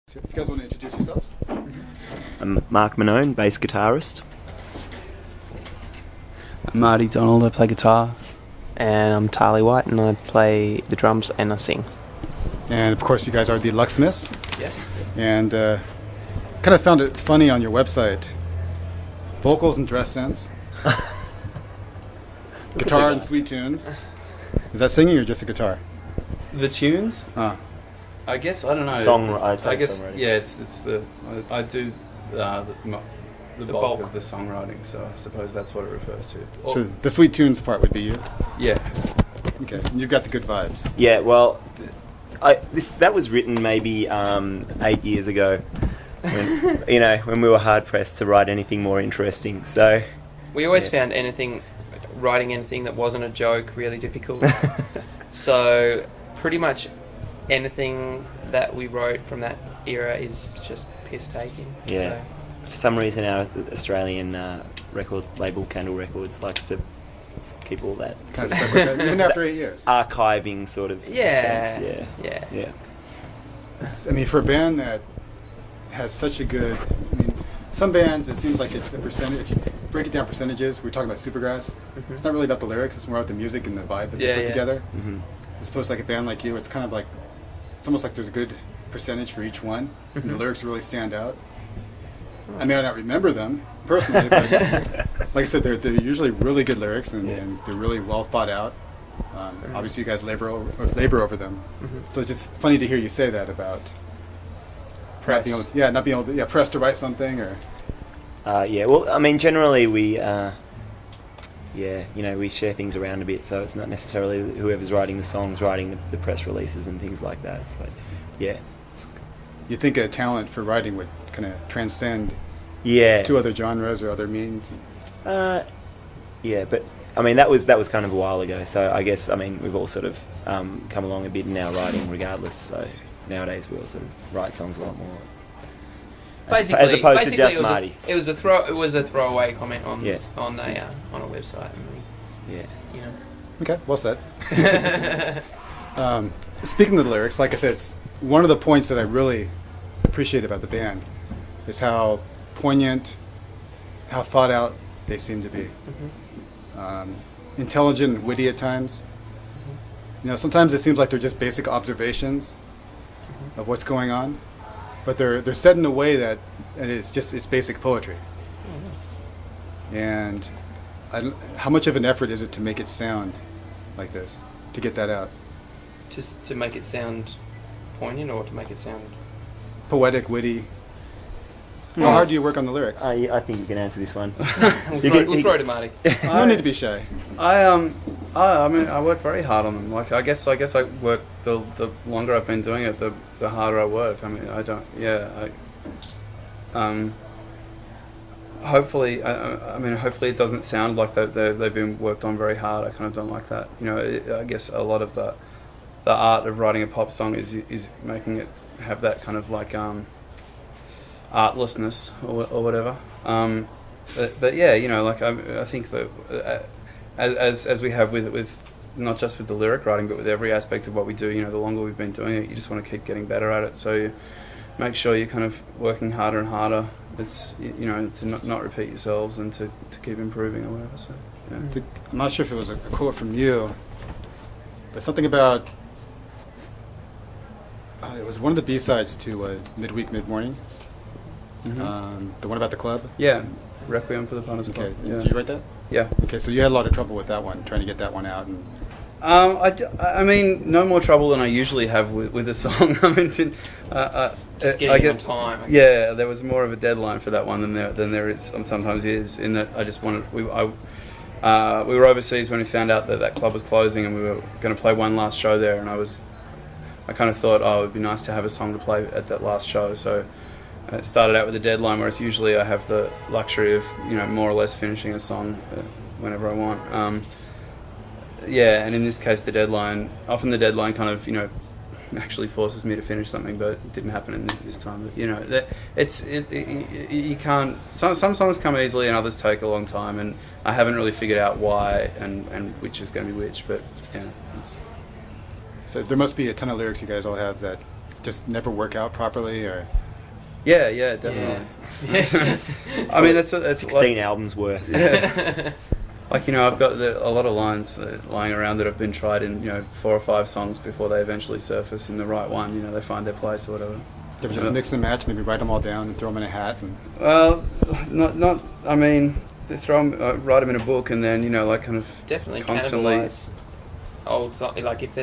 If you guys want to introduce yourselves. I'm Mark Manone, bass guitarist. I'm Marty Donald, I play guitar. And I'm Tarly White, and I play the drums and I sing. And of course, you guys are the Lucksmiths. Yes. And kind of found it funny on your website. Vocals and dress sense. Guitar and sweet tunes. Is that singing or just a guitar? The tunes? I guess, I don't know. I guess, yeah, it's the I do the bulk of the songwriting, so I suppose that's what it refers to. So the sweet tunes part would be you? Yeah. Okay, and you've got the good vibes. Yeah, well, that was written maybe 8 years ago, when, when we were hard pressed to write anything more interesting. So We always found writing anything that wasn't a joke really difficult. So pretty much anything that we wrote from that era is just piss taking. Yeah. So. For some reason, our Australian record label, Candle Records, likes to keep all that Kind of stuck with that, even after 8 years. archiving sort of sense. Yeah. I mean, for a band that has such a good, some bands, it seems like it's a percentage. If you break it down percentages, we're talking about Supergrass. Mm-hmm. It's not really about the lyrics; it's more about the music and the vibe that they put together. Mm-hmm. As opposed to like a band like you, it's kind of like, it's almost like there's a good percentage for each one, and the lyrics really stand out. I may not remember them personally, but like I said, they're usually really good lyrics and they're really well thought out. Obviously, you guys labor over them, so it's just funny to hear you say that about not being able to press to write something or. Well, I mean, generally we, we share things around a bit, so it's not necessarily whoever's writing the songs writing the press releases and things like that. So, yeah. You think a talent for writing would kind of transcend to other genres or other means? But I mean that was kind of a while ago. So I guess we've all sort of come along a bit in our writing, regardless. So nowadays we all sort of write songs a lot more. As opposed to just Marty. It was a throwaway comment on a website. Okay, well said. Speaking of the lyrics, like I said, it's one of the points that I really appreciate about the band is how poignant, how thought out they seem to be. Intelligent and witty at times. Sometimes it seems like they're just basic observations of what's going on, but they're said in a way that it's basic poetry. And how much of an effort is it to make it sound like this, to get that out? Just to make it sound poignant, or to make it sound poetic, witty. How hard do you work on the lyrics? I think you can answer this one. We'll throw it to Marty. You don't need to be shy. I work very hard on them. Like I guess I work the longer I've been doing it, the harder I work. Hopefully it doesn't sound like they've been worked on very hard. I kind of don't like that. I guess a lot of the art of writing a pop song is making it have that kind of like artlessness or whatever. But yeah, I think that as we have with not just with the lyric writing, but with every aspect of what we do, the longer we've been doing it, you just want to keep getting better at it. So you make sure you're kind of working harder and harder. It's to not repeat yourselves and to keep improving or whatever. So yeah. I'm not sure if it was a quote from you, but something about it was one of the B-sides to Midweek, Mid-Morning. The one about the club? Yeah, Requiem for the Punished Club. Okay, Yeah. Did you write that? Yeah. Okay, so you had a lot of trouble with that one, trying to get that one out. And no more trouble than I usually have with a song. Just getting on time. Yeah, there was more of a deadline for that one than there is sometimes is. In that I just wanted we were overseas when we found out that club was closing, and we were going to play one last show there, and I kind of thought, it would be nice to have a song to play at that last show. So it started out with a deadline, whereas usually I have the luxury of more or less finishing a song whenever I want. And in this case, the deadline kind of actually forces me to finish something, but it didn't happen in this time. But you can't. Some songs come easily and others take a long time, and I haven't really figured out why and which is going to be which. But yeah, so there must be a ton of lyrics you guys all have that just never work out properly, or? Yeah, definitely. I mean, that's 16 albums worth. Yeah. Like, I've got a lot of lines lying around that have been tried in 4 or 5 songs before they eventually surface in the right one. They find their place or whatever. You ever just mix and match, maybe write them all down and throw them in a hat? Well, not. I mean, they write them in a book, and then kind of definitely constantly cannibalize old song. Like if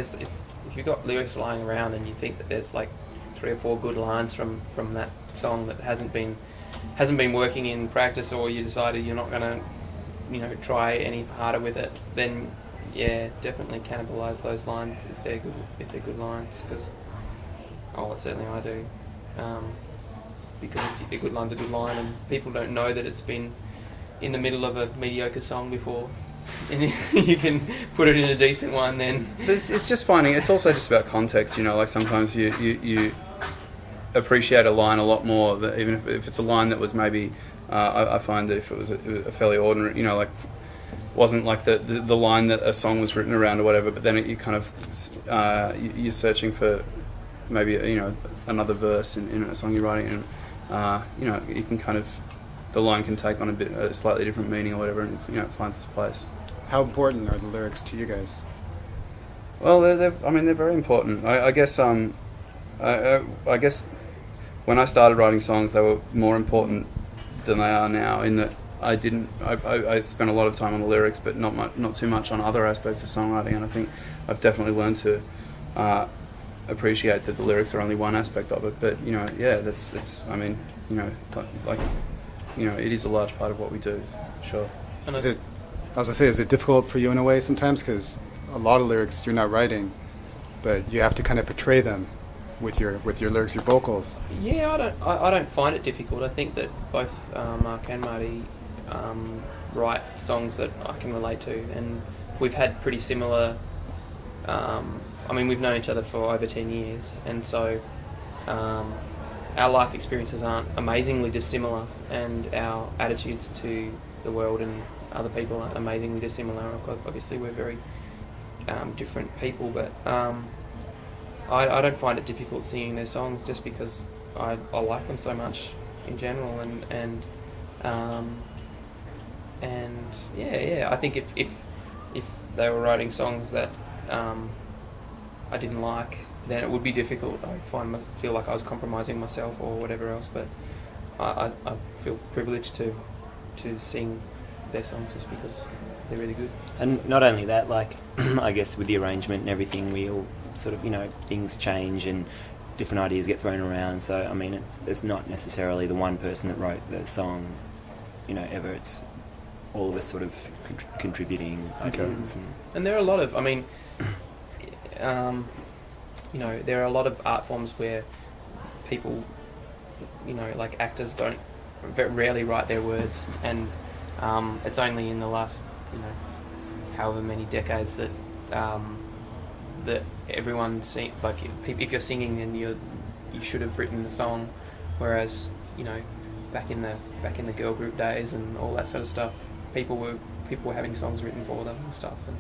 you've got lyrics lying around and you think that there's like 3 or 4 good lines from that song that hasn't been working in practice, or you decided you're not going to try any harder with it, then yeah, definitely cannibalize those lines if they're good lines, because certainly I do, because if a good line's a good line and people don't know that it's been in the middle of a mediocre song before and you can put it in a decent one, then it's just finding. It's also just about context, like sometimes you appreciate a line a lot more, even if it's a line that was maybe I find that if it was a fairly ordinary, like wasn't like the line that a song was written around or whatever, but then you kind of you're searching for maybe another verse in a song you're writing, and you can kind of, the line can take on a slightly different meaning or whatever, and it finds its place. How important are the lyrics to you guys? Well, they're very important. I guess when I started writing songs, they were more important than they are now, in that I spent a lot of time on the lyrics, but not too much on other aspects of songwriting. And I think I've definitely learned to appreciate that the lyrics are only one aspect of it. But it is a large part of what we do, sure. Is it difficult for you in a way sometimes, because a lot of lyrics you're not writing, but you have to kind of portray them with your lyrics, your vocals? Yeah, I don't find it difficult. I think that both Mark and Marty write songs that I can relate to, and we've had pretty similar. We've known each other for over 10 years, and so our life experiences aren't amazingly dissimilar, and our attitudes to the world and other people aren't amazingly dissimilar. Obviously, we're very different people, but I don't find it difficult singing their songs, just because I like them so much in general, and I think if they were writing songs that I didn't like, then it would be difficult. I feel like I was compromising myself or whatever else, but I feel privileged to sing their songs just because they're really good. And not only that, like I guess with the arrangement and everything, we all sort of, things change and different ideas get thrown around. So it's not necessarily the one person that wrote the song, ever. It's all of us sort of contributing ideas. And there are a lot of, there are a lot of art forms where people, like actors don't rarely write their words, and it's only in the last, however many decades that that everyone if you're singing, then you should have written the song, whereas back in the girl group days and all that sort of stuff, people were having songs written for them and stuff, and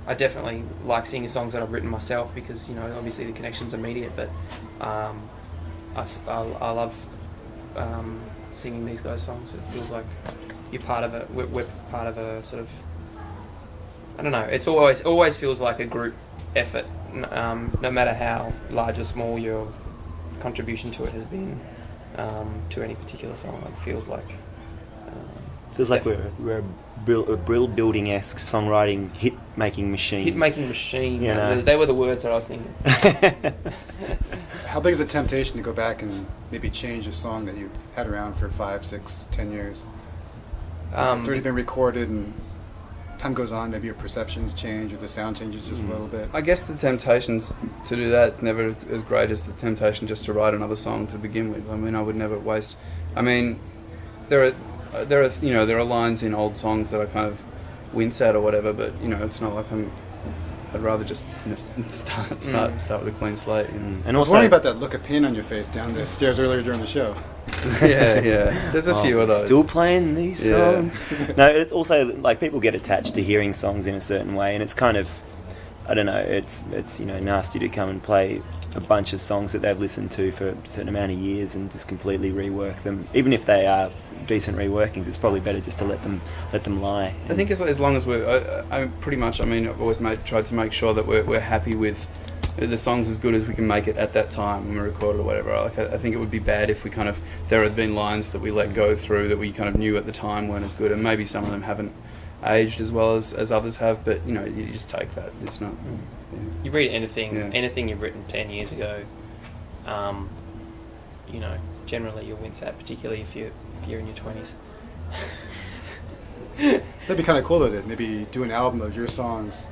I definitely like singing songs that I've written myself, because obviously the connection's immediate, but I love singing these guys' songs. It feels like you're part of it. We're part of a sort of, I don't know. It's always feels like a group effort, no matter how large or small your contribution to it has been to any particular song. It feels like we're a brill building-esque songwriting hit-making machine. Hit-making machine. They were the words that I was thinking. How big is the temptation to go back and maybe change a song that you've had around for 5, 6, 10 years? It's already been recorded, and time goes on, maybe your perceptions change or the sound changes just a little bit. I guess the temptations to do that is never as great as the temptation just to write another song to begin with. I would never waste. There are lines in old songs that I kind of wince at or whatever, but it's not like I'd rather just start with a clean slate. And I was wondering about that look of pain on your face down the stairs earlier during the show. yeah. There's a few of those. Still playing these songs. No, it's also like people get attached to hearing songs in a certain way, and it's kind of, I don't know, it's nasty to come and play a bunch of songs that they've listened to for a certain amount of years and just completely rework them. Even if they are decent reworkings, it's probably better just to let them lie. I think as long as I pretty much, I mean, I've always tried to make sure that we're happy with the song's as good as we can make it at that time when we record it or whatever. Like, I think it would be bad if we kind of, there have been lines that we let go through that we kind of knew at the time weren't as good, and maybe some of them haven't aged as well as others have, but you know, you just take that. It's not... Yeah. You read anything you've written 10 years ago, you know, generally you'll wince at, particularly if you're in your 20s. That'd be kind of cool to maybe do an album of your songs,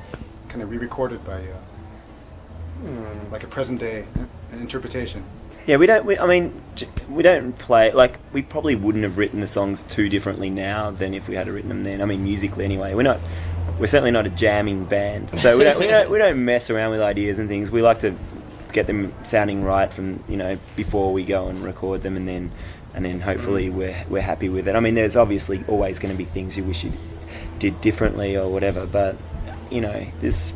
kind of re-recorded by like a present day interpretation. Yeah, we don't play, like, we probably wouldn't have written the songs too differently now than if we had written them then. I mean, musically anyway. We're certainly not a jamming band, so we don't mess around with ideas and things. We like to get them sounding right from, you know, before we go and record them, and then hopefully we're happy with it. I mean, there's obviously always going to be things you wish you did differently or whatever, but you know, there's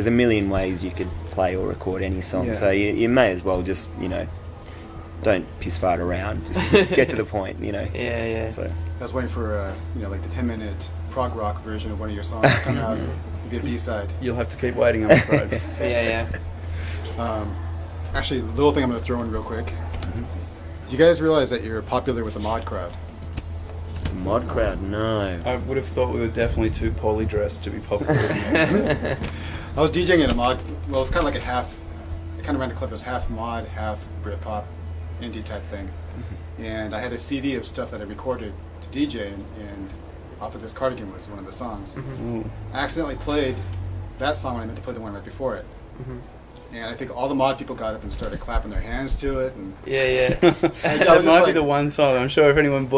a million ways you could play or record any song. Yeah. So you may as well just, you know, don't piss fart around. Just get to the point, you know. Yeah. So I was waiting for you know, like the 10-minute prog rock version of one of your songs to come out, maybe a B-side. You'll have to keep waiting, I'm afraid. Yeah. Actually, the little thing I'm going to throw in real quick. Do you guys realize that you're popular with the mod crowd? mod crowd, no. I would have thought we were definitely too poorly dressed to be popular. I was DJing at a mod. Well, it was kind of like a half. I kind of ran a clip. It was half mod, half Britpop, indie type thing. And I had a CD of stuff that I recorded to DJ, and Off of This Cardigan was one of the songs. I accidentally played that song when I meant to play the one right before it. And I think all the mod people got up and started clapping their hands to it. And That might be the one song. I'm sure if anyone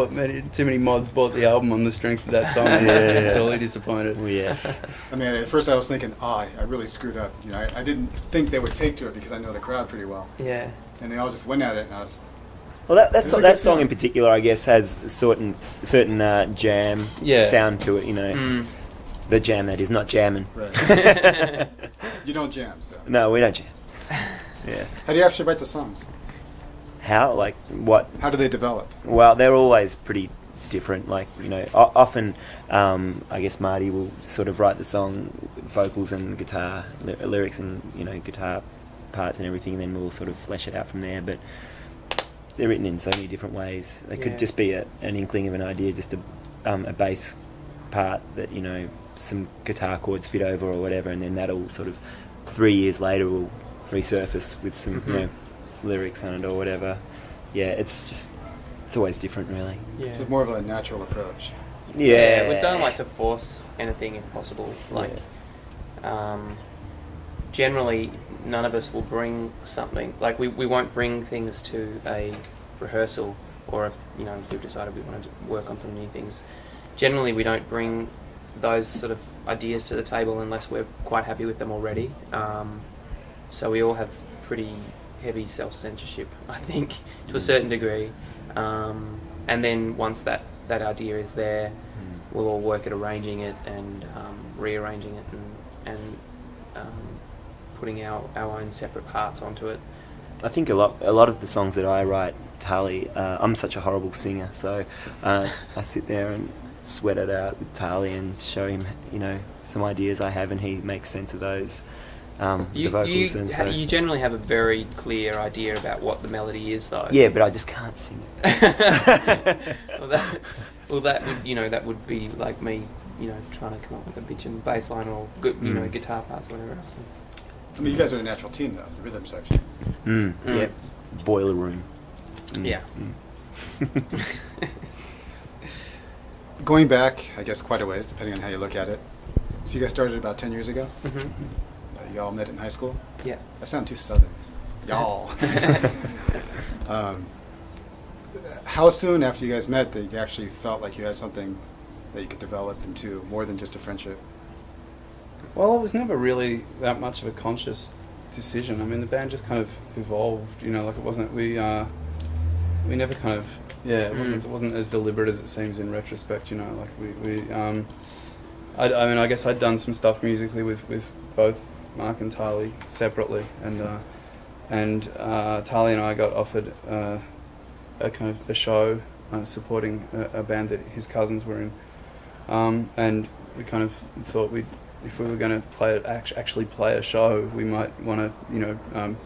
too many mods bought the album on the strength of that song, they'd be sorely disappointed. I mean, at first I was thinking, I really screwed up. You know, I didn't think they would take to it because I know the crowd pretty well. Yeah. And they all just went at it, and I was... Well, that song in particular, I guess, has a certain jam sound to it, you know. The jam that is, not jamming. Right. You don't jam, so... No, we don't jam. Yeah. How do you actually write the songs? How? Like, what? How do they develop? Well, they're always pretty different. Like, you know, often, I guess Marty will sort of write the song, vocals and guitar, lyrics and, you know, guitar parts and everything, and then we'll sort of flesh it out from there. But they're written in so many different ways. They could just be an inkling of an idea, just a bass part that, you know, some guitar chords fit over or whatever, and then that'll sort of 3 years later will resurface with some you know, lyrics on it or whatever. Yeah, it's always different, really. Yeah. So it's more of a natural approach. Yeah, we don't like to force anything if possible. Like, generally, none of us will bring something. Like, we won't bring things to a rehearsal, or you know, if we've decided we want to work on some new things. Generally, we don't bring those sort of ideas to the table unless we're quite happy with them already. So we all have pretty heavy self-censorship, I think, to a certain degree. And then once that idea is there, we'll all work at arranging it and rearranging it and putting our own separate parts onto it. I think a lot of the songs that I write, Tali, I'm such a horrible singer, so I sit there and sweat it out with Tali and show him, you know, some ideas I have, and he makes sense of those. The vocals you generally have a very clear idea about what the melody is, though. Yeah, but I just can't sing it. that would be like me, you know, trying to come up with a bitch and bass line or you know, guitar parts or whatever else. I mean, you guys are a natural team, though, the rhythm section. Yeah, boiler room. Yeah. Going back, I guess, quite a ways, depending on how you look at it. So you guys started about 10 years ago? Y'all met in high school? Yeah. I sound too southern. Y'all. How soon after you guys met that you actually felt like you had something that you could develop into more than just a friendship? Well, it was never really that much of a conscious decision. I mean, the band just kind of evolved, you know, like it wasn't, we never kind of, it wasn't as deliberate as it seems in retrospect, you know, like I mean, I guess I'd done some stuff musically with both Mark and Tali separately, and Tali and I got offered a kind of a show supporting a band that his cousins were in, and we kind of thought if we were going to actually play a show, we might want to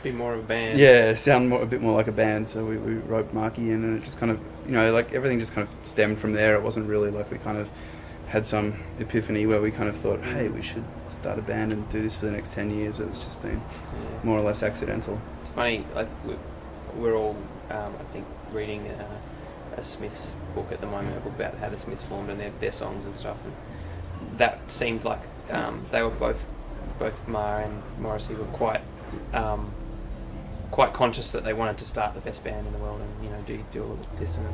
be more of a band. Yeah, sound a bit more like a band. So we wrote Marky in, and it just kind of like everything just kind of stemmed from there. It wasn't really like we kind of had some epiphany where we kind of thought, hey, we should start a band and do this for the next 10 years. It's just been more or less accidental. It's funny, like we're all, I think, reading a Smiths book at the moment about how the Smiths formed and their songs and stuff. And that seemed like they were both Ma and Morrissey were quite conscious that they wanted to start the best band in the world and do all of this. And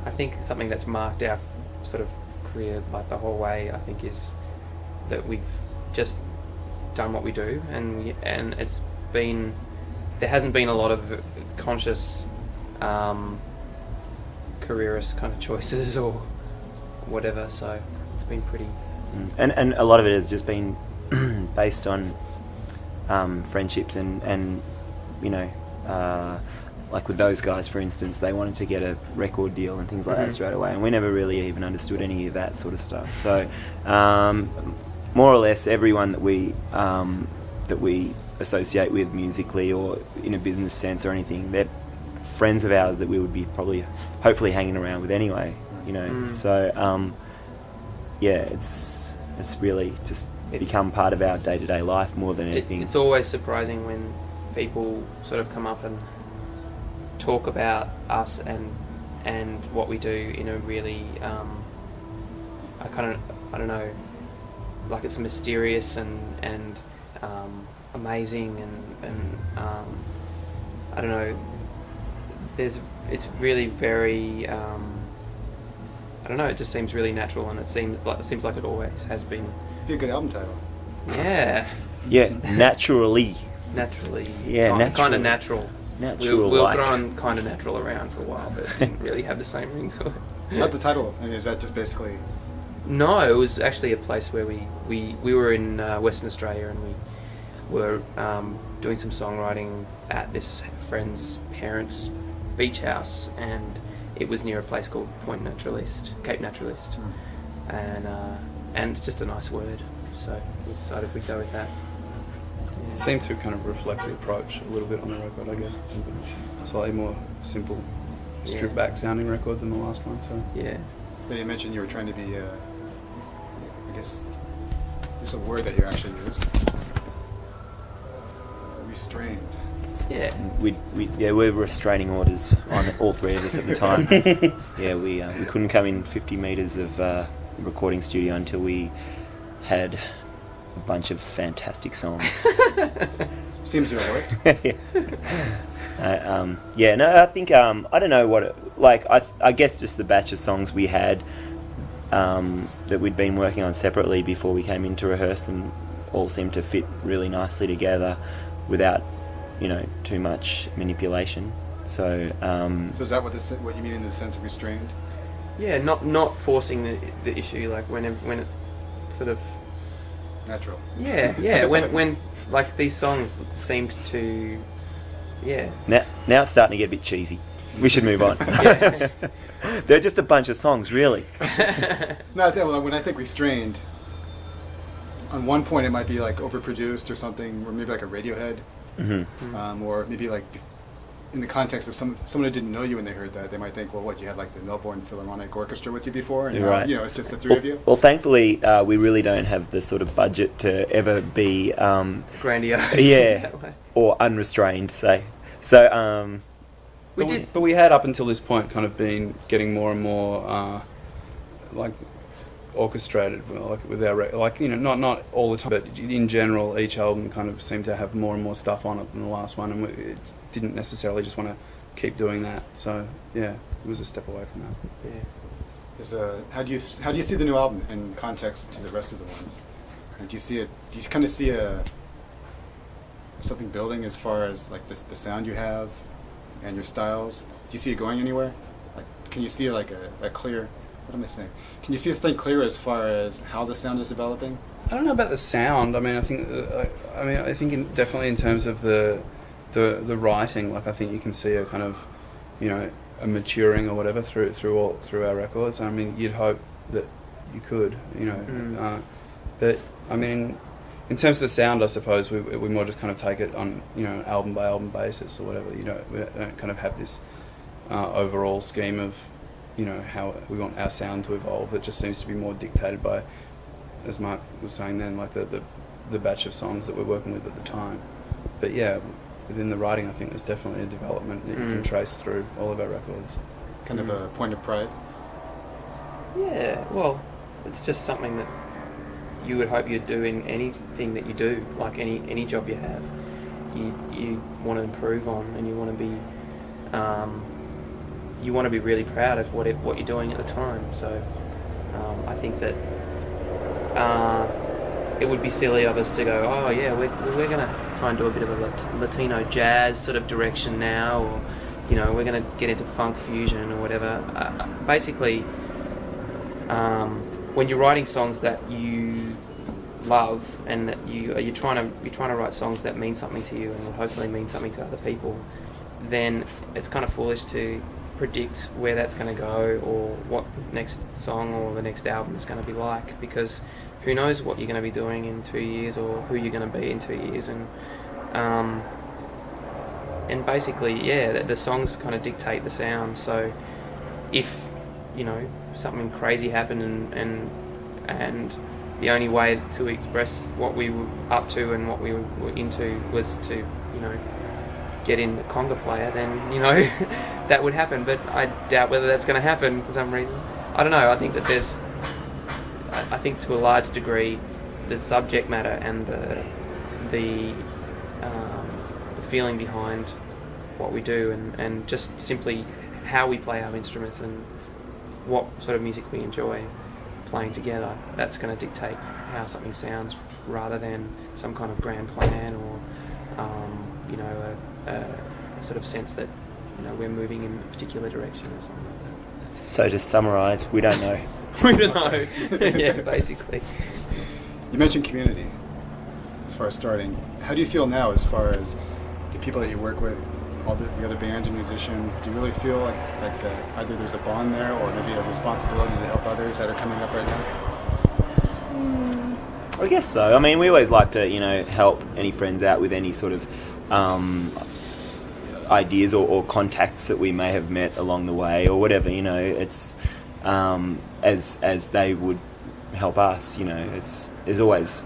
I think something that's marked our sort of career like the whole way, I think, is that we've just done what we do, and it's been, there hasn't been a lot of conscious careerist kind of choices or whatever, so it's been pretty. And a lot of it has just been based on friendships and like with those guys, for instance, they wanted to get a record deal and things like that straight away, and we never really even understood any of that sort of stuff. So more or less everyone that we associate with musically or in a business sense or anything, they're friends of ours that we would be probably hopefully hanging around with anyway, So it's really just become part of our day-to-day life more than anything. It's always surprising when people sort of come up and talk about us and what we do in a really I don't know, like it's mysterious and amazing and I don't know, it's really very I don't know, it just seems really natural, and it seems like it always has been. Be a good album title. Yeah. Yeah, naturally. Naturally. Yeah, kind of natural. Natural. We'll throw kind of natural around for a while, but it didn't really have the same ring to it. Not the title. I mean, is that just basically? No, it was actually a place where we were in Western Australia, and we were doing some songwriting at this friend's parents' beach house, and it was near a place called Cape Naturalist, and it's just a nice word, so we decided we'd go with that. It seemed to kind of reflect the approach a little bit on the record, I guess. It's a slightly more simple, stripped back sounding record than the last one. So yeah. Yeah, you mentioned you were trying to be, I guess, there's a word that you actually used. Restrained. Yeah. We were restraining orders on all three of us at the time. Yeah, we couldn't come in 50 metres of recording studio until we had a bunch of fantastic songs. Seems to have worked. I think I don't know what I guess just the batch of songs we had that we'd been working on separately before we came in to rehearse them all seemed to fit really nicely together without too much manipulation. So So is that what you mean in the sense of restrained? Yeah, not forcing the issue, like when it sort of Natural. Yeah. when like these songs seemed to, Now it's starting to get a bit cheesy. We should move on. Yeah. They're just a bunch of songs, really. No, when I think restrained, on one point it might be like overproduced or something, or maybe like a Radiohead, or maybe like in the context of someone who didn't know you when they heard that, they might think, well, what, you had like the Melbourne Philharmonic Orchestra with you before, and right. now, it's just the three of you. Well, thankfully, we really don't have the sort of budget to ever be grandiose. Yeah, that way. or unrestrained, say. So. But we had up until this point kind of been getting more and more like orchestrated, like with our not all the time, but in general, each album kind of seemed to have more and more stuff on it than the last one, and it didn't necessarily just want to keep doing that. So yeah, it was a step away from that. Yeah. How do you see the new album in context to the rest of the ones? And do you kind of see something building as far as like the sound you have and your styles? Do you see it going anywhere? Like, can you see like a clear? What am I saying? Can you see this thing clear as far as how the sound is developing? I don't know about the sound. I mean, I think definitely in terms of the writing, like I think you can see a kind of, you know, a maturing or whatever through our records. I mean, you'd hope that you could, you know, but I mean, in terms of the sound, I suppose we more just kind of take it on, you know, album by album basis or whatever. You know, we don't kind of have this overall scheme of, you know, how we want our sound to evolve. It just seems to be more dictated by, as Mark was saying then, like the batch of songs that we're working with at the time. But yeah, within the writing, I think there's definitely a development that you can trace through all of our records. Kind of a point of pride. Yeah, well, it's just something that you would hope you'd do in anything that you do, like any job you have. You want to improve on, and you want to be really proud of what you're doing at the time. So I think that it would be silly of us to go, oh yeah, we're going to try and do a bit of a Latino jazz sort of direction now, or, you know, we're going to get into funk fusion or whatever. Basically, when you're writing songs that you love and that you're trying to write songs that mean something to you and will hopefully mean something to other people, then it's kind of foolish to predict where that's going to go or what the next song or the next album is going to be like, because who knows what you're going to be doing in 2 years or who you're going to be in 2 years. And basically, yeah, the songs kind of dictate the sound. So if, you know, something crazy happened and the only way to express what we were up to and what we were into was to, you know, get in the conga player, then, you know, that would happen. But I doubt whether that's going to happen for some reason. I don't know. I think that I think to a large degree, the subject matter and the feeling behind what we do and just simply how we play our instruments and what sort of music we enjoy playing together, that's going to dictate how something sounds, rather than some kind of grand plan or you know, a sort of sense that, you know, we're moving in a particular direction or something like that. So to summarise, we don't know. We don't know. Yeah, basically. You mentioned community as far as starting. How do you feel now as far as the people that you work with, all the other bands and musicians? Do you really feel like either there's a bond there or maybe a responsibility to help others that are coming up right now? I guess so. I mean, we always like to, you know, help any friends out with any sort of ideas or contacts that we may have met along the way or whatever, you know. It's as they would help us, you know. There's always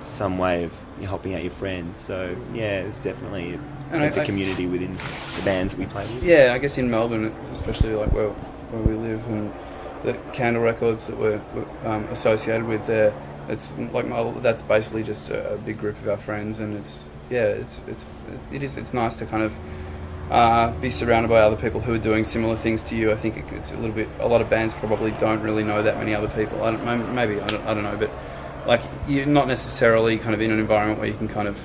some way of helping out your friends. So yeah, there's definitely a sense of community within the bands that we play with. Yeah, I guess in Melbourne, especially like where we live, and the Candle Records that we're associated with there, it's like that's basically just a big group of our friends, and it's nice to kind of be surrounded by other people who are doing similar things to you. I think it's a lot of bands probably don't really know that many other people. I don't know, but like, you're not necessarily kind of in an environment where you can kind of,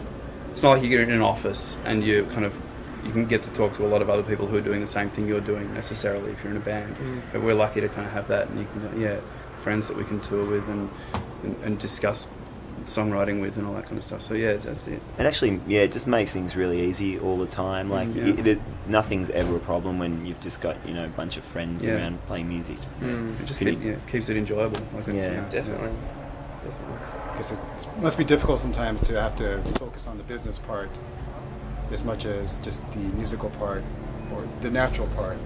it's not like you get in an office and you can get to talk to a lot of other people who are doing the same thing you're doing necessarily if you're in a band. But we're lucky to kind of have that, and you can, friends that we can tour with and discuss songwriting with and all that kind of stuff. So yeah, that's it. And actually, it just makes things really easy all the time. Like nothing's ever a problem when you've just got, you know, a bunch of friends around playing music. It just keeps it enjoyable. Like Definitely. I guess it must be difficult sometimes to have to focus on the business part as much as just the musical part or the natural part.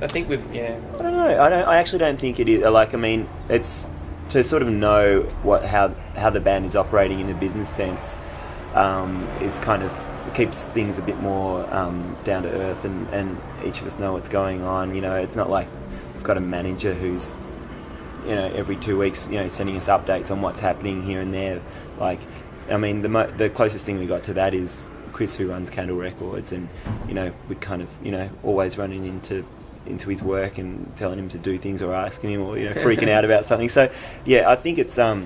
I think I don't know. I actually don't think it is. Like, I mean, it's to sort of know how the band is operating in a business sense is kind of keeps things a bit more down to earth, and each of us know what's going on. You know, it's not like we've got a manager who's, you know, every 2 weeks, you know, sending us updates on what's happening here and there. Like, I mean, the closest thing we got to that is Chris, who runs Candle Records, and, you know, we kind of, you know, always running into his work and telling him to do things or asking him or, you know, freaking out about something. So yeah, I think it's I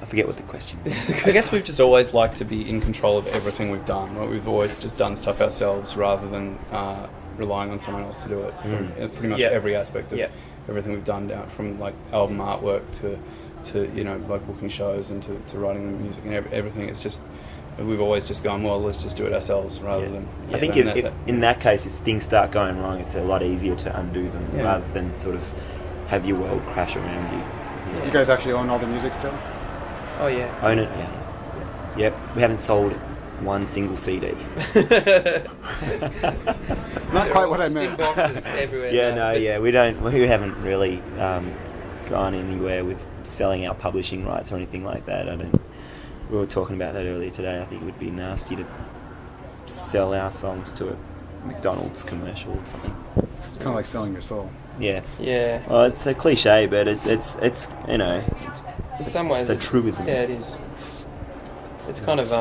forget what the question was. I guess we've just always liked to be in control of everything we've done. Right? We've always just done stuff ourselves rather than relying on someone else to do it for pretty much every aspect of everything we've done, down from like album artwork like booking shows and to writing the music and everything. It's just we've always just gone, well, let's just do it ourselves rather than. I think in that case, if things start going wrong, it's a lot easier to undo them rather than sort of have your world crash around you. Yeah. You guys actually own all the music still? Oh yeah. Own it, yeah. Yep, we haven't sold one single CD. Not quite what I Just meant. in boxes everywhere. We haven't really gone anywhere with selling our publishing rights or anything like that. We were talking about that earlier today. I think it would be nasty to sell our songs to a McDonald's commercial or something. It's kind of like selling your soul. Yeah. Yeah. Well, it's a cliche, but it's you know, In some ways, it's a truism. Yeah, it is. It's kind of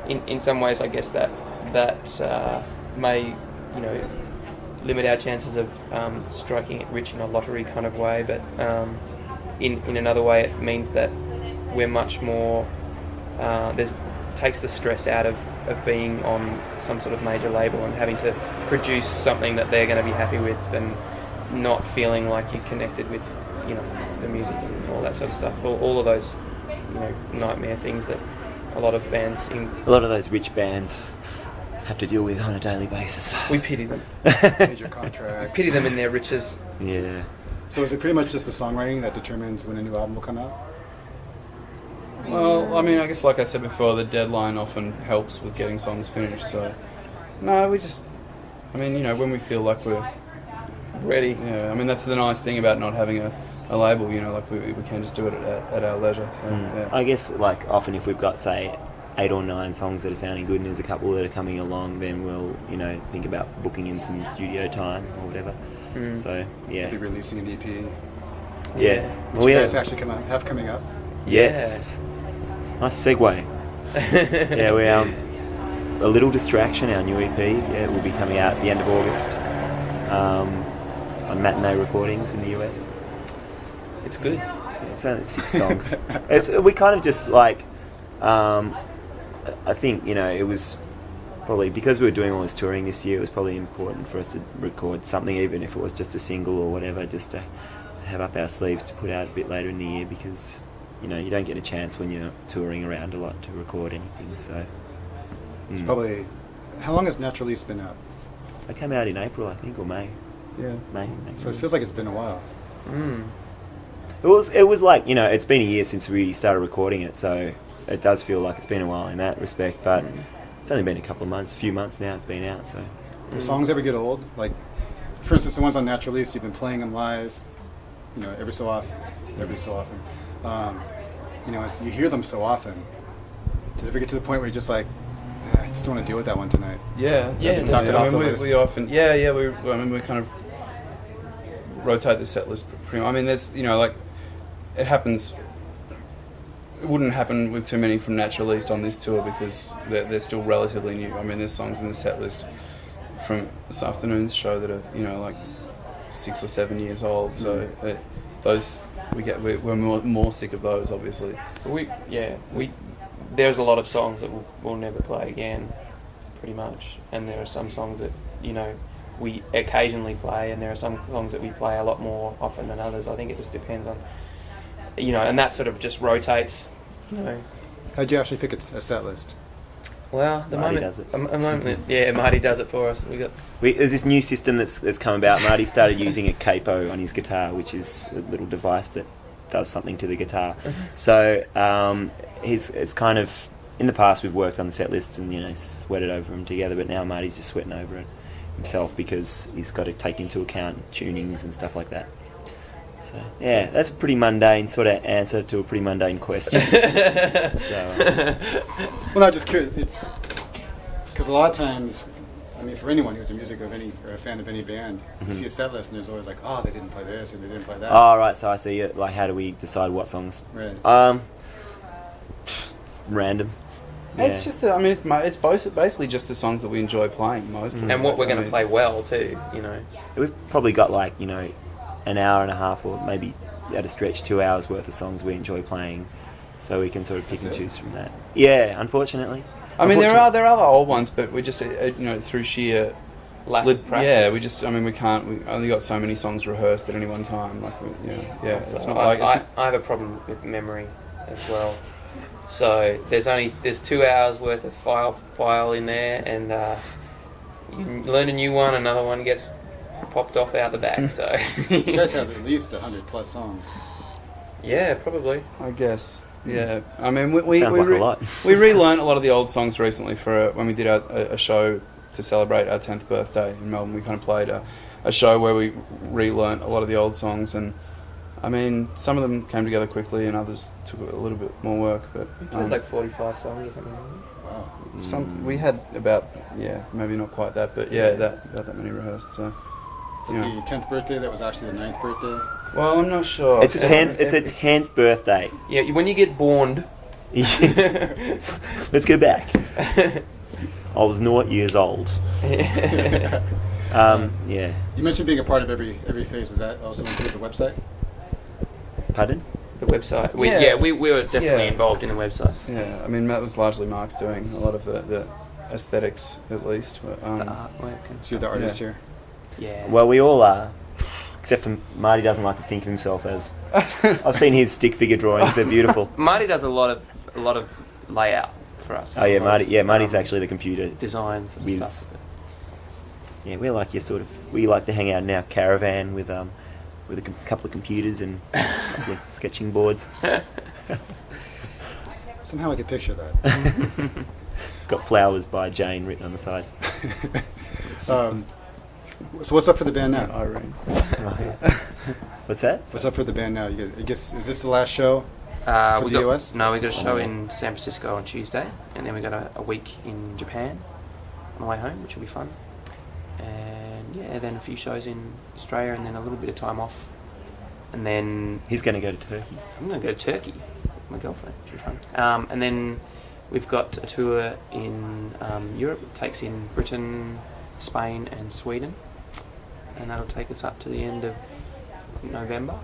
in some ways, I guess that may limit our chances of striking it rich in a lottery kind of way, but in another way, it means that we're much more. Takes the stress out of being on some sort of major label and having to produce something that they're going to be happy with, and not feeling like you're connected with the music and all that sort of stuff. All of those nightmare things that a lot of bands A lot of those rich bands have to deal with on a daily basis. we pity them. Major contracts. Pity them in their riches. Yeah. So is it pretty much just the songwriting that determines when a new album will come out? Well, I mean, I guess like I said before, the deadline often helps with getting songs finished. So, no, when we feel like we're Ready. yeah, I mean that's the nice thing about not having a label. Like we can just do it at our leisure. So yeah. I guess like often if we've got say 8 or 9 songs that are sounding good and there's a couple that are coming along, then we'll think about booking in some studio time or whatever. So yeah. Be releasing an EP. Yeah. Which you guys actually have coming up. Yes. Nice segue. Yeah, we A Little Distraction, our new EP. Yeah, will be coming out at the end of August on Matinee Recordings in the US. It's good. Yeah, it's only 6 songs. We kind of just like, I think it was probably because we were doing all this touring this year. It was probably important for us to record something, even if it was just a single or whatever, just to have up our sleeves to put out a bit later in the year because. You don't get a chance when you're touring around a lot to record anything, so... It's probably... How long has Natural East been out? It came out in April, I think, or May. Yeah. May. So it feels like it's been a while. It was like, it's been a year since we started recording it, so it does feel like it's been a while in that respect, but it's only been a few months now it's been out, so... Do the songs ever get old? Like, for instance, the ones on Natural East, you've been playing them live, every so often. As you hear them so often, does it ever get to the point where you're just like, I just don't want to deal with that one tonight? Yeah. Knock it off the list. We often, we kind of rotate the set list pretty much. I mean, there's, it happens. It wouldn't happen with too many from Natural East on this tour because they're still relatively new. I mean, there's songs in the set list from this afternoon's show that are, like 6 or 7 years old. So those. We're more sick of those, obviously. There's a lot of songs that we'll never play again, pretty much. And there are some songs that we occasionally play, and there are some songs that we play a lot more often than others. I think it just depends on, and that sort of just rotates. How'd you actually pick a set list? Well, Marty does it. Marty does it for us. There's this new system that's come about. Marty started using a capo on his guitar, which is a little device that does something to the guitar. So it's kind of, in the past we've worked on the set lists and sweated over them together, but now Marty's just sweating over it himself because he's got to take into account tunings and stuff like that. So yeah, that's a pretty mundane sort of answer to a pretty mundane question. Well, no, just curious. It's because a lot of times, for anyone who's a or a fan of any band, you see a set list and there's always like, oh, they didn't play this or they didn't play that. Oh, right. So I see it. Like, how do we decide what songs? Right. It's random. Yeah. It's just it's basically just the songs that we enjoy playing mostly. And what we're going to play well too, We've probably got like an hour and a half or maybe at a stretch 2 hours worth of songs we enjoy playing, so we can sort of pick and choose from that. Yeah, unfortunately. I mean, there are the old ones, but we just through sheer lack of practice. Yeah, we just. I mean, we can't. We only got so many songs rehearsed at any one time. Like, yeah. So It's not like. I have a problem with memory as well. So there's 2 hours worth of file in there, and you learn a new one, another one gets popped off out the back. So You guys have at least 100+ songs. yeah, probably. I guess. Yeah. I mean, we Sounds like a lot. we relearned a lot of the old songs recently for when we did a show to celebrate our 10th birthday in Melbourne. We kind of played a show where we relearnt a lot of the old songs, and I mean, some of them came together quickly, and others took a little bit more work. But We played like 45 songs or something. Wow. we had about maybe not quite that, but about that many rehearsed. So Is it the 10th birthday that was actually the 9th birthday? well, I'm not sure. It's a 10th. It's a 10th birthday. Yeah, when you get born. Let's go back. I was 0 years old. Yeah. You mentioned being a part of every phase. Does that also include the website? Pardon? The website. We were definitely involved in the website. Yeah, I mean, that was largely Mark's doing, a lot of the aesthetics, at least. But, The artwork. And So you're the artist here. yeah. Well, we all are, except for Marty doesn't like to think of himself as. I've seen his stick figure drawings; they're beautiful. Marty does a lot of layout for us. Oh yeah, A lot Marty. of, Yeah, Marty's actually the computer design sort of whiz. stuff. Yeah, we're like your sort of. We like to hang out in our caravan with a couple of computers and a couple of sketching boards. Somehow I could picture that. It's got flowers by Jane written on the side. So what's up for the band now? Irene. What's that? What's up for the band now? I guess is this the last show? For We the got, US? No, we got a show in San Francisco on Tuesday, and then we got a week in Japan on the way home, which will be fun. And then a few shows in Australia, and then a little bit of time off. And then He's going to go to Turkey. I'm going to go to Turkey with my girlfriend, which will be fun. And then we've got a tour in Europe. It takes in Britain, Spain, and Sweden, and that'll take us up to the end of November.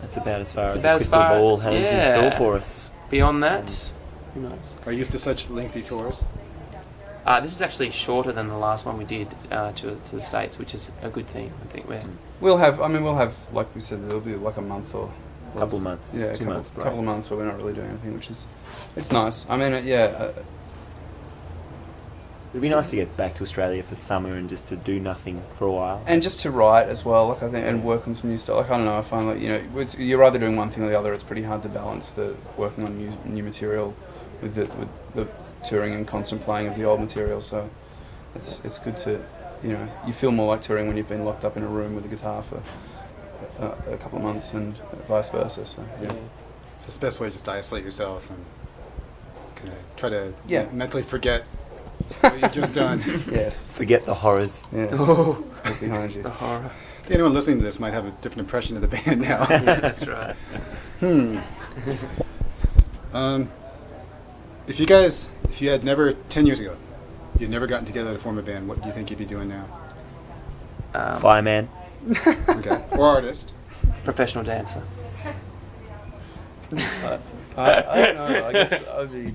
That's about as far It's as about a as crystal far- ball has in yeah. store for us. Beyond that, who knows? Are you used to such lengthy tours? This is actually shorter than the last one we did to the States, which is a good thing. I think We'll have, like we said, there'll be like a month or Couple months, Yeah, 2 months break. couple of months where we're not really doing anything, which is, it's nice. I mean, It'd be nice to get back to Australia for summer and just to do nothing for a while. and just to write as well, like I think, and work on some new stuff. Like I don't know, I find like you're either doing one thing or the other. It's pretty hard to balance the working on new material with the touring and constant playing of the old material. So it's good to you feel more like touring when you've been locked up in a room with a guitar for a couple of months and vice versa. So yeah. So it's the best way just to isolate yourself and kind of try to mentally forget what you've just done. Yes. Forget the horrors. Yes. Oh. Look behind you. The horror. Anyone listening to this might have a different impression of the band now. Yeah, that's right. If you had never 10 years ago, you'd never gotten together to form a band, what do you think you'd be doing now? Fireman. Okay, or artist. Professional dancer. I don't know. I guess I'd be.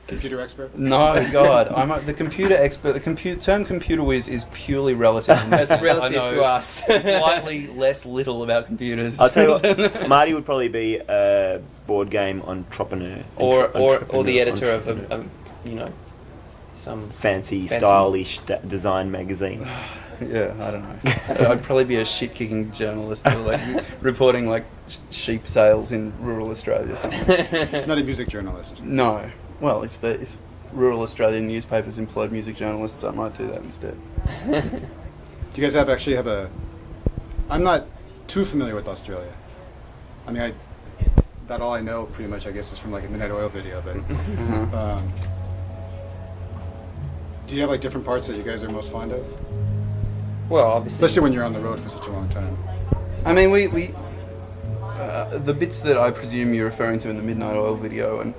Computer expert. No, God, I'm the computer expert. The term computer whiz is purely relative. in this That's sense. relative I know to us. slightly less little about computers. I'll tell you what, Marty would probably be a board game entrepreneur. or the Entrepreneur, editor of entrepreneur. some fancy, stylish design magazine. Yeah, I don't know. I'd probably be a shit-kicking journalist, or like reporting like sheep sales in rural Australia or something. Not a music journalist. No. Well, if rural Australian newspapers employed music journalists, I might do that instead. Do you guys actually have a... I'm not too familiar with Australia. I mean, about all I know pretty much, I guess, is from like a Midnight Oil video, but... do you have like different parts that you guys are most fond of? Well, obviously. Especially when you're on the road for such a long time. I mean, we the bits that I presume you're referring to in the Midnight Oil video, and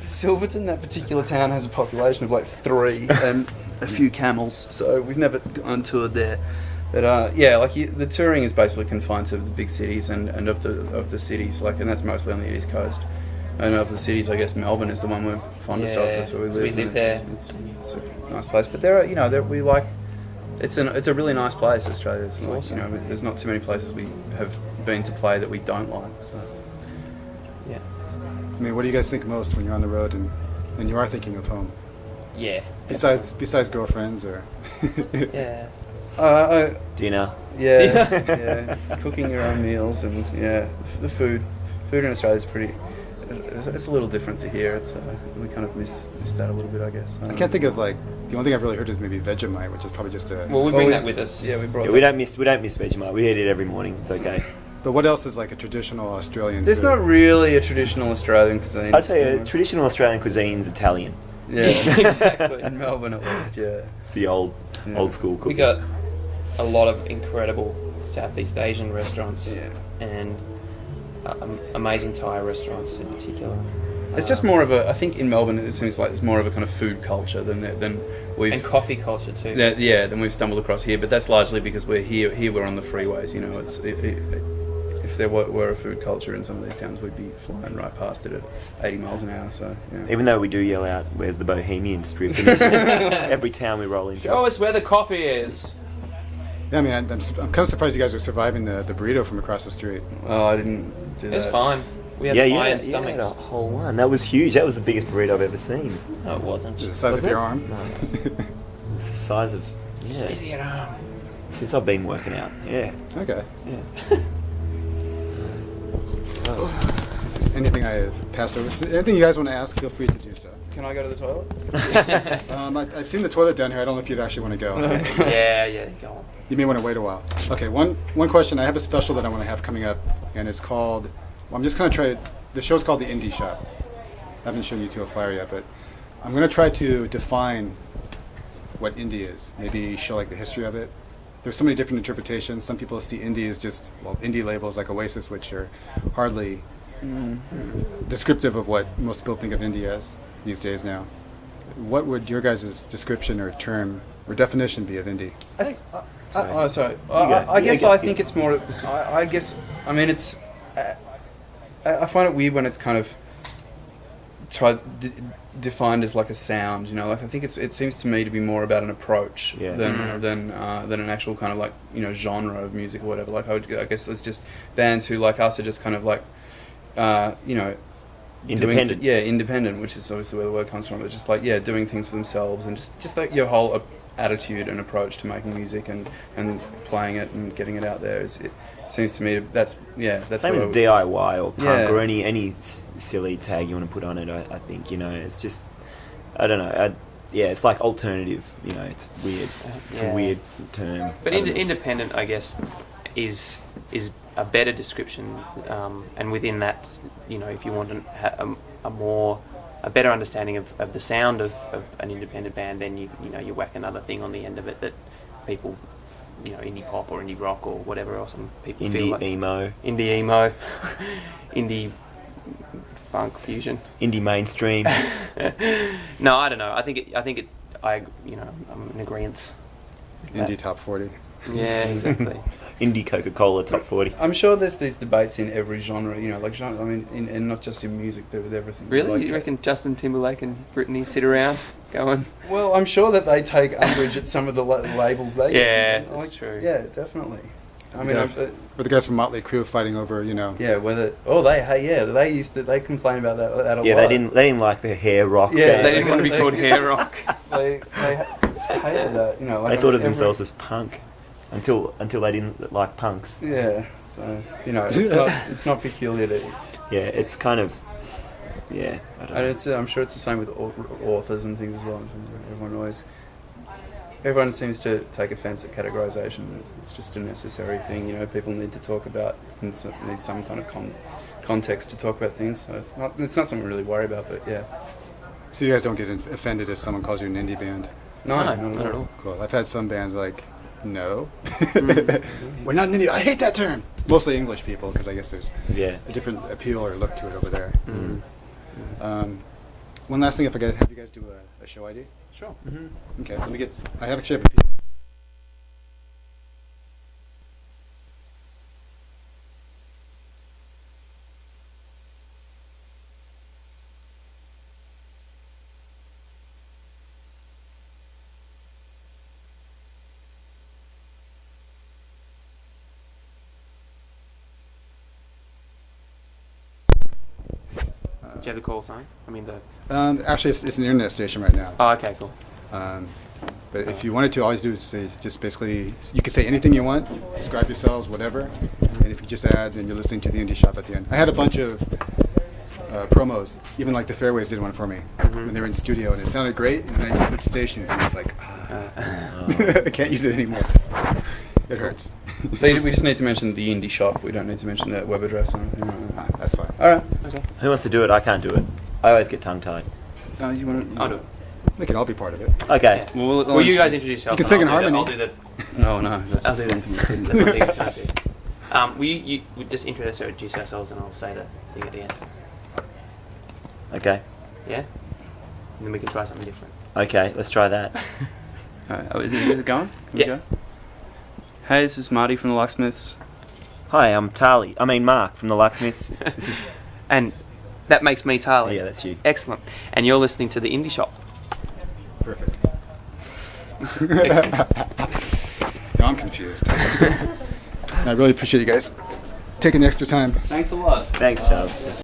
Silverton, that particular town, has a population of like 3 and a few camels, so we've never gone toured there. But the touring is basically confined to the big cities and of the cities, and that's mostly on the East Coast. And of the cities, I guess Melbourne is the one we're fondest of. Yeah, That's where we live. we live and there. It's a nice place. But there are, we like. It's a really nice place, Australia. It's like, awesome. There's not too many places we have been to play that we don't like. So. Yeah. I mean, what do you guys think most when you're on the road and you are thinking of home? Yeah. Besides girlfriends or Yeah. Dinner. Yeah, cooking your own meals and the food in Australia is pretty. It's a little different to here. It's we kind of miss that a little bit, I guess. I can't think of the only thing I've really heard is maybe Vegemite, which is probably just a. Well, we bring that with us. Yeah, we brought. Yeah, we don't miss Vegemite. We eat it every morning. It's okay. But what else is like a traditional Australian? There's food? not really a traditional Australian cuisine. I'd say traditional Australian cuisine's Italian. Yeah, Exactly. In Melbourne, at least. Yeah. It's the old school cooking. We got a lot of incredible Southeast Asian restaurants and amazing Thai restaurants in particular. It's just more of a. I think in Melbourne, it seems like it's more of a kind of food culture than we've. And coffee culture too. Than we've stumbled across here. But that's largely because we're here. Here we're on the freeways. If there were a food culture in some of these towns, we'd be flying right past it at 80 miles an hour. So yeah. Even though we do yell out, "Where's the Bohemian strip?" in every town we roll into. Show us where the coffee is. Yeah, I mean, I'm kind of surprised you guys are surviving the burrito from across the street. Oh, I didn't do that. It's fine. We had you iron had stomachs. a whole one. That was huge. That was the biggest burrito I've ever seen. No, it wasn't. The size Was of your it? arm. No. It's the size of. Size of your arm. Since I've been working out. Yeah. Okay. Yeah. So if there's anything I have passed over, anything you guys want to ask, feel free to do so. Can I go to the toilet? I've seen the toilet down here. I don't know if you'd actually want to go. Yeah, go on. You may want to wait a while. Okay, one question. I have a special that I want to have coming up, and it's called. Well, I'm just going to try. The show's called The Indieshop. I haven't shown you to a flyer yet, but I'm going to try to define what indie is. Maybe show like the history of it. There's so many different interpretations. Some people see indie as just indie labels like Oasis, which are hardly descriptive of what most people think of indie as these days now. What would your guys' description or term or definition be of indie? I think. Sorry. Sorry. go. I guess You go. I think it's more. I guess. I mean, it's. I find it weird when it's kind of defined as like a sound. Like I think it seems to me to be more about an approach than an actual kind of like genre of music or whatever. Like I guess it's just bands who like us are just kind of like Independent. Independent, which is obviously where the word comes from. It's just like doing things for themselves and just like your whole attitude and approach to making music and playing it and getting it out there. It seems to me that's Same as DIY or punk or Yeah. any silly tag you want to put on it. I think it's just I don't know. It's like alternative. It's weird. It's a weird term. But independent, I guess, is a better description, and within that, if you want a better understanding of the sound of an independent band, then you whack another thing on the end of it that people, indie pop or indie rock or whatever else, and people feel like emo, indie funk fusion, indie mainstream. No, I don't know. I think I'm in agreement. Indie top 40. Yeah, exactly. Indie Coca-Cola top 40. I'm sure there's these debates in every genre, like genre. I mean, and not just in music, but with everything. Really? Like, You reckon Justin Timberlake and Britney sit around going? Well, I'm sure that they take umbrage at some of the labels they Yeah, get. that's true. Yeah, definitely. I mean, Or the guys from Motley Crue fighting over, yeah, they complain about that a lot. Yeah, they didn't like the hair rock. Yeah, band. They didn't want to be called hair rock. They hated that, like They thought of every- themselves as punk until they didn't like punks. Yeah, so it's not peculiar to. Yeah, it's kind of I don't know. And I'm sure it's the same with authors and things as well. Everyone seems to take offence at categorisation. It's just a necessary thing. People need to talk about and need some kind of context to talk about things. So it's not something we really worry about. But yeah, So you guys don't get offended if someone calls you an indie band? no, not at all. Cool. I've had some bands like, no. We're not an indie. I hate that term. Mostly English people, because I guess there's Yeah. a different appeal or look to it over there. Mm. One last thing, if I could have you guys do a show ID. Sure. Okay, let me get. I have actually have a piece. you have the call sign? I mean the. Actually, it's an internet station right now. Oh, okay, cool. But if you wanted to, all you do is say, just basically, you can say anything you want, describe yourselves, whatever. And if you just add, and you're listening to the Indieshop at the end. I had a bunch of promos, even like the Fairways did one for me when they were in studio, and it sounded great. And then I switched stations, and it's like, I can't use it anymore. It hurts. So we just need to mention the Indieshop. We don't need to mention the web address or anything like that. That's fine. All right. Okay. Who wants to do it? I can't do it. I always get tongue-tied. You want to? I'll do it. They can all be part of it. Okay. Yeah. Well, Well, you guys introduce yourself. You can sing in and harmony. I'll do the. No, that's I'll do one that. thing. That's one thing I can't do. We just introduce ourselves, and I'll say the thing at the end. Okay. Yeah. And then we can try something different. Okay, let's try that. All right. Is it going? Can we Yeah. go? Hey, this is Marty from the Lucksmiths. Hi, I'm Mark from the Lucksmiths. This is... And that makes me Tarly. Yeah, that's you. Excellent. And you're listening to the Indieshop. Perfect. Excellent. Now I'm confused. I really appreciate you guys taking the extra time. Thanks a lot. Thanks, Charles.